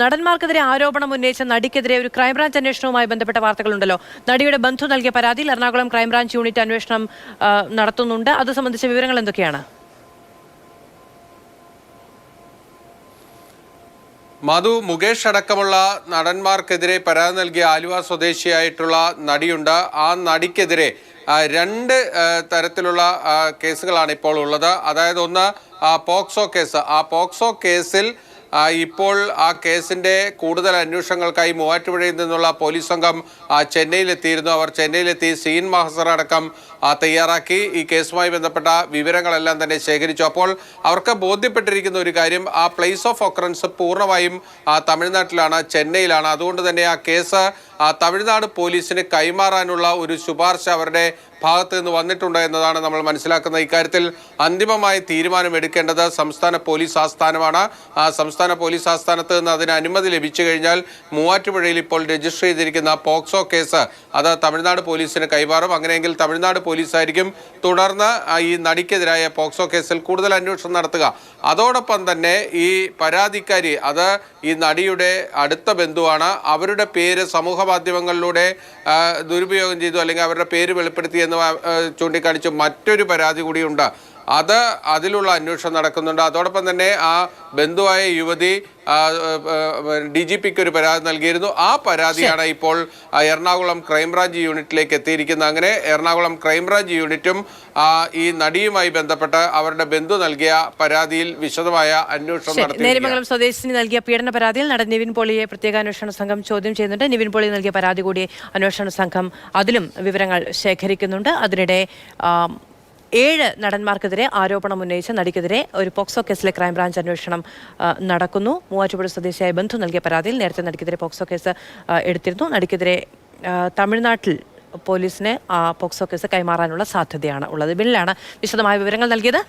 നടന്മാർക്കെതിരെ ആരോപണം ഉന്നയിച്ച നടിക്കെതിരെ ഒരു ക്രൈംബ്രാഞ്ച് അന്വേഷണവുമായി ബന്ധപ്പെട്ട വാർത്തകളുണ്ടല്ലോ. നടിയുടെ ബന്ധു നൽകിയ പരാതിയിൽ എറണാകുളം ക്രൈംബ്രാഞ്ച് യൂണിറ്റ് അന്വേഷണം നടത്തുന്നുണ്ട്. അത് സംബന്ധിച്ച വിവരങ്ങൾ എന്തൊക്കെയാണ്? മധു, മുകേഷ് അടക്കമുള്ള നടന്മാർക്കെതിരെ പരാതി നൽകിയ ആലുവ സ്വദേശിയായിട്ടുള്ള നടിയുണ്ട്. ആ നടിക്കെതിരെ രണ്ട് തരത്തിലുള്ള കേസുകളാണ് ഇപ്പോൾ ഉള്ളത്. അതായത് ഒന്ന് പോക്സോ കേസ്. ആ പോക്സോ കേസിൽ ഇപ്പോൾ ആ കേസിൻ്റെ കൂടുതൽ അന്വേഷണങ്ങൾക്കായി മൂവാറ്റുപുഴയിൽ നിന്നുള്ള പോലീസ് സംഘം ചെന്നൈയിലെത്തിയിരുന്നു. അവർ ചെന്നൈയിലെത്തി സീൻ മഹസർ അടക്കം തയ്യാറാക്കി ഈ കേസുമായി ബന്ധപ്പെട്ട വിവരങ്ങളെല്ലാം തന്നെ ശേഖരിച്ചു. അപ്പോൾ അവർക്ക് ബോധ്യപ്പെട്ടിരിക്കുന്ന ഒരു കാര്യം, ആ പ്ലേസ് ഓഫ് ഒക്കറൻസ് പൂർണ്ണമായും തമിഴ്നാട്ടിലാണ്, ചെന്നൈയിലാണ്. അതുകൊണ്ട് തന്നെ ആ കേസ് തമിഴ്നാട് പോലീസിന് കൈമാറാനുള്ള ഒരു ശുപാർശ അവരുടെ ഭാഗത്ത് നിന്ന് വന്നിട്ടുണ്ട് എന്നതാണ് നമ്മൾ മനസ്സിലാക്കുന്നത്. ഇക്കാര്യത്തിൽ അന്തിമമായ തീരുമാനം എടുക്കേണ്ടത് സംസ്ഥാന പോലീസ് ആസ്ഥാനമാണ്. സംസ്ഥാന പോലീസ് ആസ്ഥാനത്ത് നിന്ന് അതിന് അനുമതി ലഭിച്ചു കഴിഞ്ഞാൽ മൂവാറ്റുപുഴയിൽ ഇപ്പോൾ രജിസ്റ്റർ ചെയ്തിരിക്കുന്ന പോക്സോ കേസ് അത് തമിഴ്നാട് പോലീസിന് കൈമാറും. അങ്ങനെയെങ്കിൽ തമിഴ്നാട് പോലീസായിരിക്കും തുടർന്ന് ഈ നടിക്കെതിരായ പോക്സോ കേസിൽ കൂടുതൽ അന്വേഷണം നടത്തുക. അതോടൊപ്പം തന്നെ ഈ പരാതിക്കാരി അത് ഈ നടിയുടെ അടുത്ത ബന്ധുവാണ്. അവരുടെ പേര് സമൂഹ മാധ്യമങ്ങളിലൂടെ ദുരുപയോഗം ചെയ്തു അല്ലെങ്കിൽ അവരുടെ പേര് വെളിപ്പെടുത്തി എന്ന് ചൂണ്ടിക്കാണിച്ചു മറ്റൊരു പരാതി കൂടിയുണ്ട്. അതിലുള്ള അന്വേഷണം നടക്കുന്നുണ്ട്. അതോടൊപ്പം തന്നെ ആ ബന്ധുവായ യുവതി DGPക്ക് ഒരു പരാതി നൽകിയിരുന്നു. ആ പരാതിയാണ് ഇപ്പോൾ എറണാകുളം ക്രൈംബ്രാഞ്ച് യൂണിറ്റിലേക്ക് എത്തിയിരിക്കുന്നത്. അങ്ങനെ എറണാകുളം ക്രൈംബ്രാഞ്ച് യൂണിറ്റും ഈ നടിയുമായി ബന്ധപ്പെട്ട് അവരുടെ ബന്ധു നൽകിയ പരാതിയിൽ വിശദമായ അന്വേഷണം നടത്തി. നേരിമംഗലം സ്വദേശിനി നൽകിയ പീഡന പരാതിയിൽ നടൻ നിവിൻ പോളിയെ പ്രത്യേക അന്വേഷണ സംഘം ചോദ്യം ചെയ്യുന്നുണ്ട്. നിവിൻ പോളി നൽകിയ പരാതി കൂടി അന്വേഷണ സംഘം അതിലും വിവരങ്ങൾ ശേഖരിക്കുന്നുണ്ട്. അതിനിടെ 7 നടന്മാർക്കെതിരെ ആരോപണം ഉന്നയിച്ച നടിക്കെതിരെ ഒരു പോക്സോ കേസിലെ ക്രൈംബ്രാഞ്ച് അന്വേഷണം നടക്കുന്നു. മൂവാറ്റുപുഴ സ്വദേശിയായ ബന്ധു നൽകിയ പരാതിയിൽ നേരത്തെ നടിക്കെതിരെ പോക്സോ കേസ് എടുത്തിരുന്നു. നടിക്കെതിരെ തമിഴ്നാട്ടിൽ പോലീസിന് പോക്സോ കേസ് കൈമാറാനുള്ള സാധ്യതയാണ് ഉള്ളത്. ബില്ലാണ് വിശദമായ വിവരങ്ങൾ നൽകിയത്.